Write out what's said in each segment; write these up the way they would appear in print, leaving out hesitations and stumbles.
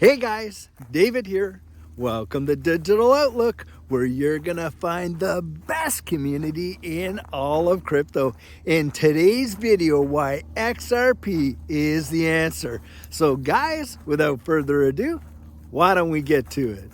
Hey guys, David here. Welcome to Digital Outlook, where you're gonna find the best community in all of crypto. In today's video, why XRP is the answer. So guys, without further ado, why don't we get to it?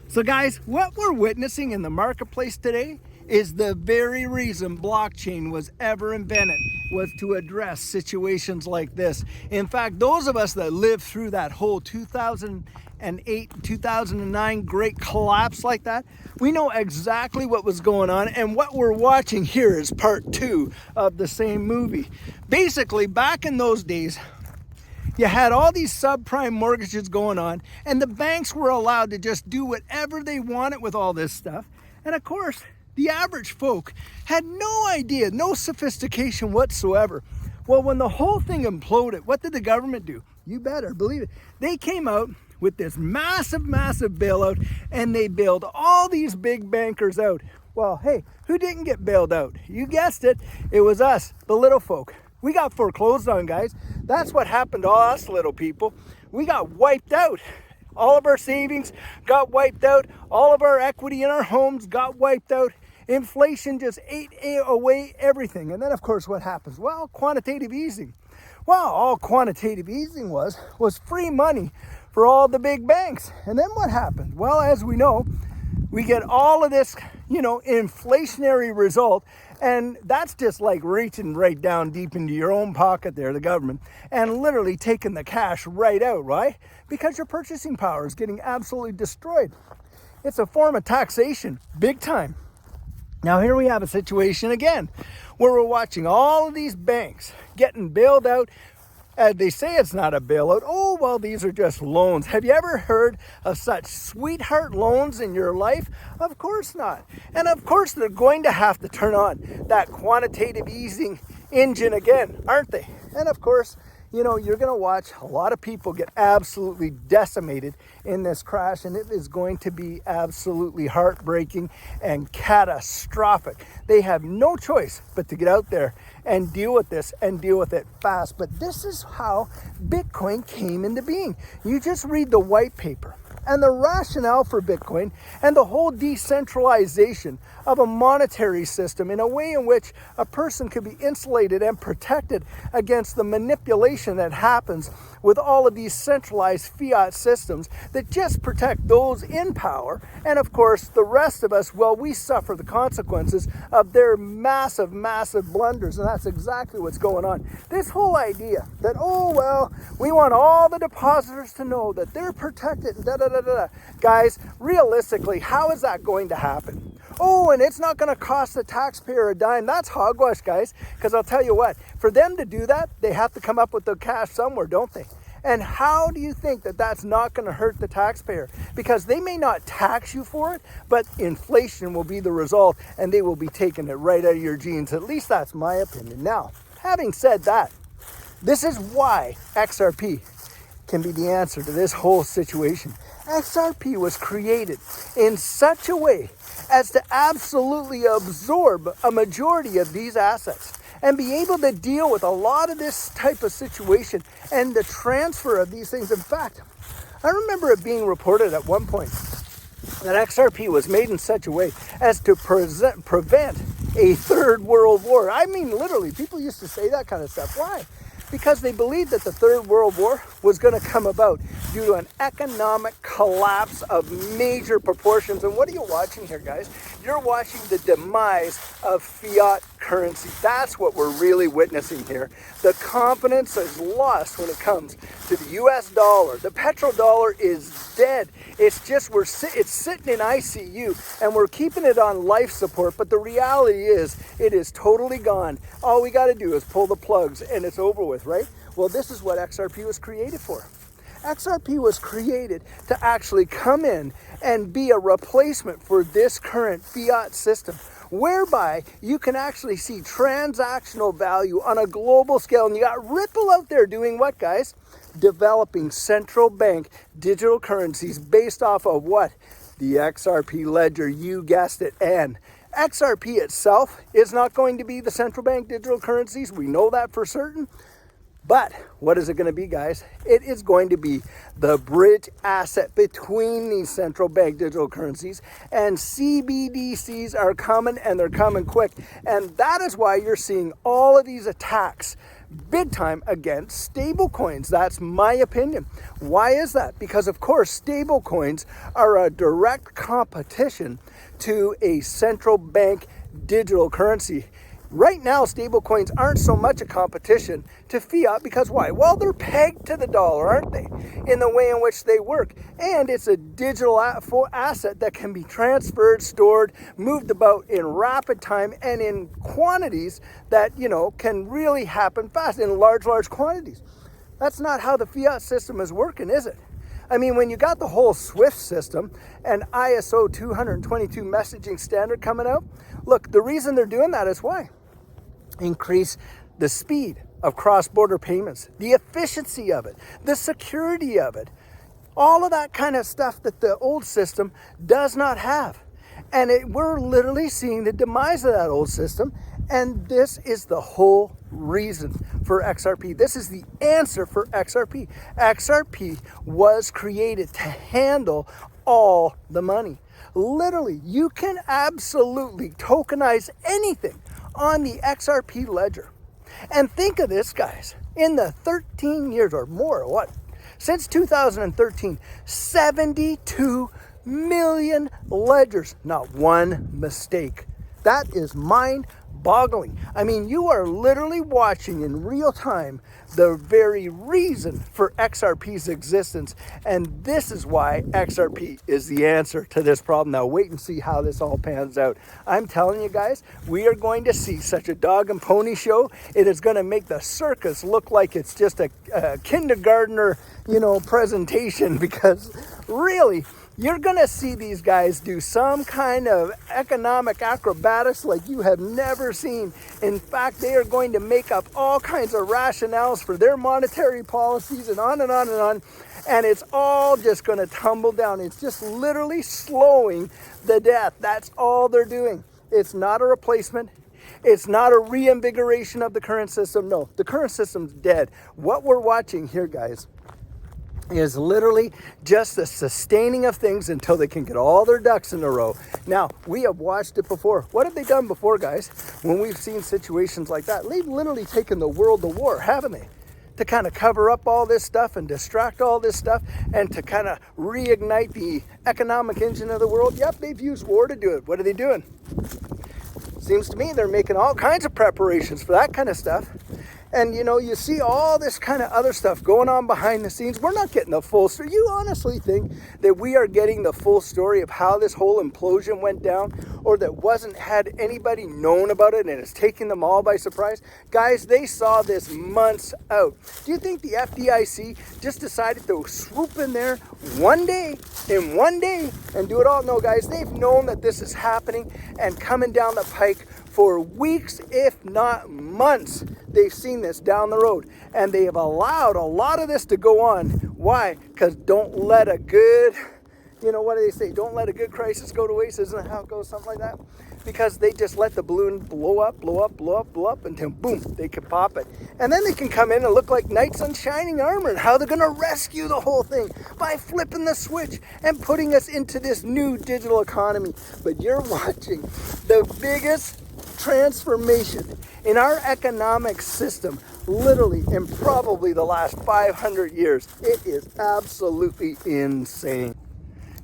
So guys, what we're witnessing in the marketplace today is the very reason blockchain was ever invented, was to address situations like this. In fact, those of us that lived through that whole 2008, 2009 great collapse like that, we know exactly what was going on, and what we're watching here is part 2 of the same movie. Basically, back in those days, you had all these subprime mortgages going on, and the banks were allowed to just do whatever they wanted with all this stuff. And of course, the average folk had no idea, no sophistication whatsoever. Well, when the whole thing imploded, what did the government do? You better believe it. They came out with this massive bailout, and they bailed all these big bankers out. Well, hey, who didn't get bailed out? You guessed it, it was us, the little folk. We got foreclosed on, guys. That's what happened to us little people. We got wiped out. All of our savings got wiped out. All of our equity in our homes got wiped out. Inflation just ate away everything. And then, of course, what happens? Well, quantitative easing. Well, all quantitative easing was free money for all the big banks. And then what happened? Well, as we know, we get all of this, inflationary result. And that's just like reaching right down deep into your own pocket there, the government, and literally taking the cash right out, right? Because your purchasing power is getting absolutely destroyed. It's a form of taxation, big time. Now here we have a situation again, where we're watching all of these banks getting bailed out. They say it's not a bailout. Oh, well, these are just loans. Have you ever heard of such sweetheart loans in your life? Of course not. And of course, they're going to have to turn on that quantitative easing engine again, aren't they? And of course, you're going to watch a lot of people get absolutely decimated in this crash, and it is going to be absolutely heartbreaking and catastrophic. They have no choice but to get out there and deal with this and deal with it fast. But this is how Bitcoin came into being. You just read the white paper and the rationale for Bitcoin and the whole decentralization of a monetary system in a way in which a person could be insulated and protected against the manipulation that happens with all of these centralized fiat systems that just protect those in power. And of course, the rest of us, well, we suffer the consequences of their massive blunders. And that's exactly what's going on. This whole idea that, we want all the depositors to know that they're protected, Guys, realistically, how is that going to happen? Oh, and it's not going to cost the taxpayer a dime. That's hogwash, guys, because I'll tell you what, for them to do that, they have to come up with the cash somewhere, don't they? And how do you think that that's not going to hurt the taxpayer? Because they may not tax you for it, but inflation will be the result, and they will be taking it right out of your jeans. At least that's my opinion. Now, having said that, this is why XRP can be the answer to this whole situation. XRP was created in such a way as to absolutely absorb a majority of these assets and be able to deal with a lot of this type of situation and the transfer of these things. In fact, I remember it being reported at one point that XRP was made in such a way as to prevent a third world war. I mean, literally, people used to say that kind of stuff. Why? Because they believed that the Third World War was going to come about due to an economic collapse of major proportions. And what are you watching here, guys? You're watching the demise of fiat currency. That's what we're really witnessing here. The confidence is lost when it comes to the US dollar. The petrodollar is dead. It's just, it's sitting in ICU, and we're keeping it on life support. But the reality is, it is totally gone. All we got to do is pull the plugs, and it's over with, right? Well, this is what XRP was created for. XRP was created to actually come in and be a replacement for this current fiat system, whereby you can actually see transactional value on a global scale. And you got Ripple out there doing what, guys? Developing central bank digital currencies based off of what? The XRP ledger, you guessed it. And XRP itself is not going to be the central bank digital currencies. We know that for certain. But what is it going to be, guys? It is going to be the bridge asset between these central bank digital currencies, and CBDCs are coming, and they're coming quick. And that is why you're seeing all of these attacks big time against stable coins. That's my opinion. Why is that? Because of course stable coins are a direct competition to a central bank digital currency. Right now, stable coins aren't so much a competition to fiat because why? Well, they're pegged to the dollar, aren't they? In the way in which they work. And it's a digital asset that can be transferred, stored, moved about in rapid time and in quantities that, can really happen fast in large quantities. That's not how the fiat system is working, is it? I mean, when you got the whole SWIFT system and ISO 222 messaging standard coming out, look, the reason they're doing that is why? Increase the speed of cross-border payments, the efficiency of it, the security of it, all of that kind of stuff that the old system does not have. And we're literally seeing the demise of that old system. And this is the whole reason for XRP. This is the answer for XRP. XRP was created to handle all the money. Literally, you can absolutely tokenize anything on the XRP ledger. And think of this, guys. In the 13 years or more, or what? Since 2013, 72 million ledgers. Not one mistake. That is mind-boggling. I mean, you are literally watching in real time the very reason for XRP's existence. And this is why XRP is the answer to this problem. Now, wait and see how this all pans out. I'm telling you guys, we are going to see such a dog and pony show. It is going to make the circus look like it's just a kindergartner, presentation, because really, you're going to see these guys do some kind of economic acrobatics like you have never seen. In fact, they are going to make up all kinds of rationales for their monetary policies and on and on and on. And it's all just going to tumble down. It's just literally slowing the death. That's all they're doing. It's not a replacement. It's not a reinvigoration of the current system. No, the current system's dead. What we're watching here, guys, is literally just the sustaining of things until they can get all their ducks in a row. Now, we have watched it before. What have they done before, guys? When we've seen situations like that, they've literally taken the world to war, haven't they? To kind of cover up all this stuff and distract all this stuff and to kind of reignite the economic engine of the world. Yep, they've used war to do it. What are they doing? Seems to me they're making all kinds of preparations for that kind of stuff. And, you see all this kind of other stuff going on behind the scenes. We're not getting the full story. You honestly think that we are getting the full story of how this whole implosion went down, or that had anybody known about it and it's taking them all by surprise? Guys, they saw this months out. Do you think the FDIC just decided to swoop in there one day and do it all? No, guys, they've known that this is happening and coming down the pike for weeks, if not months. They've seen this down the road, and they have allowed a lot of this to go on. Why? Because don't let a good, what do they say? Don't let a good crisis go to waste. Isn't that how it goes? Something like that. Because they just let the balloon blow up until boom, they can pop it. And then they can come in and look like knights in shining armor. And how they're going to rescue the whole thing by flipping the switch and putting us into this new digital economy. But you're watching the biggest transformation in our economic system, literally in probably the last 500 years. It is absolutely insane.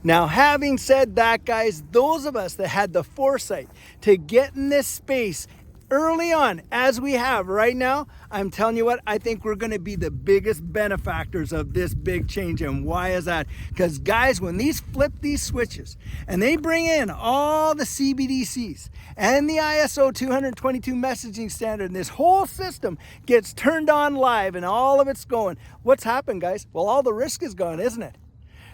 Now, having said that, guys, those of us that had the foresight to get in this space early on, as we have right now, I'm telling you what, I think we're going to be the biggest benefactors of this big change. And why is that? Because, guys, when these flip these switches and they bring in all the CBDCs and the ISO 222 messaging standard, and this whole system gets turned on live and all of it's going, what's happened, guys? Well, all the risk is gone, isn't it?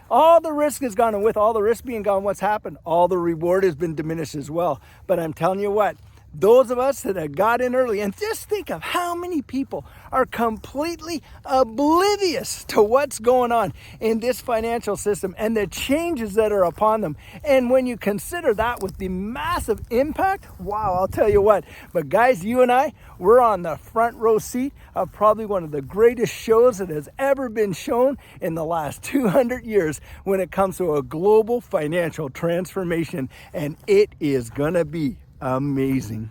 All the risk is gone, and with all the risk being gone, what's happened? All the reward has been diminished as well. But I'm telling you what, those of us that have got in early, and just think of how many people are completely oblivious to what's going on in this financial system and the changes that are upon them. And when you consider that with the massive impact, wow, I'll tell you what. But guys, you and I, we're on the front row seat of probably one of the greatest shows that has ever been shown in the last 200 years when it comes to a global financial transformation. And it is gonna be amazing.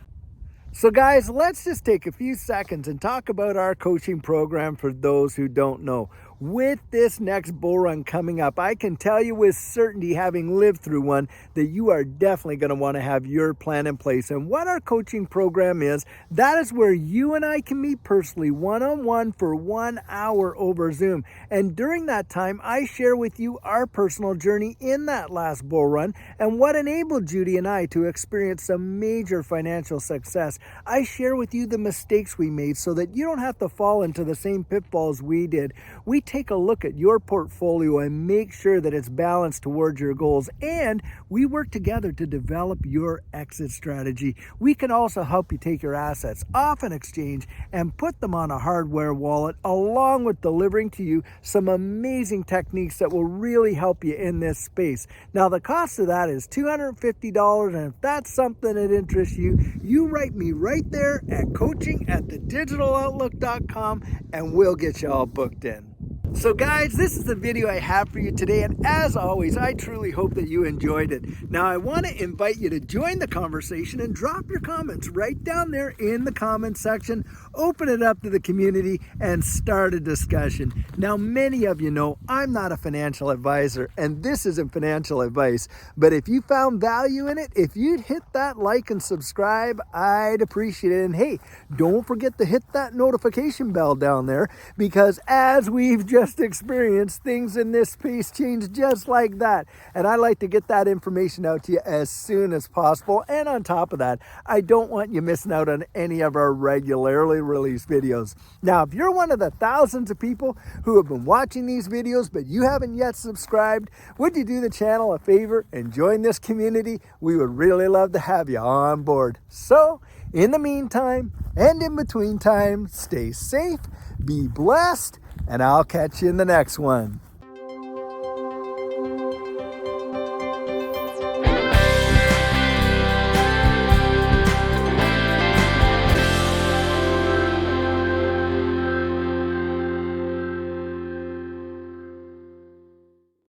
So guys, let's just take a few seconds and talk about our coaching program for those who don't know. With this next bull run coming up, I can tell you with certainty, having lived through one, that you are definitely going to want to have your plan in place. And what our coaching program is, that is where you and I can meet personally, one-on-one for 1 hour over Zoom. And during that time, I share with you our personal journey in that last bull run and what enabled Judy and I to experience some major financial success. I share with you the mistakes we made so that you don't have to fall into the same pitfalls we did. We take a look at your portfolio and make sure that it's balanced towards your goals, and we work together to develop your exit strategy. We can also help you take your assets off an exchange and put them on a hardware wallet, along with delivering to you some amazing techniques that will really help you in this space. Now, the cost of that is $250, and if that's something that interests you, you write me right there at coaching@thedigital.outlook.com and we'll get you all booked in. So guys, this is the video I have for you today, and as always, I truly hope that you enjoyed it. Now, I want to invite you to join the conversation and drop your comments right down there in the comment section. Open it up to the community and start a discussion. Now, many of you know I'm not a financial advisor, and this isn't financial advice, but if you found value in it, if you'd hit that like and subscribe, I'd appreciate it. And hey, don't forget to hit that notification bell down there, because as we've just experienced, things in this space change just like that. And I like to get that information out to you as soon as possible. And on top of that, I don't want you missing out on any of our regularly released videos. Now, if you're one of the thousands of people who have been watching these videos, but you haven't yet subscribed, would you do the channel a favor and join this community? We would really love to have you on board. So, in the meantime, and in between time, stay safe, be blessed, and I'll catch you in the next one.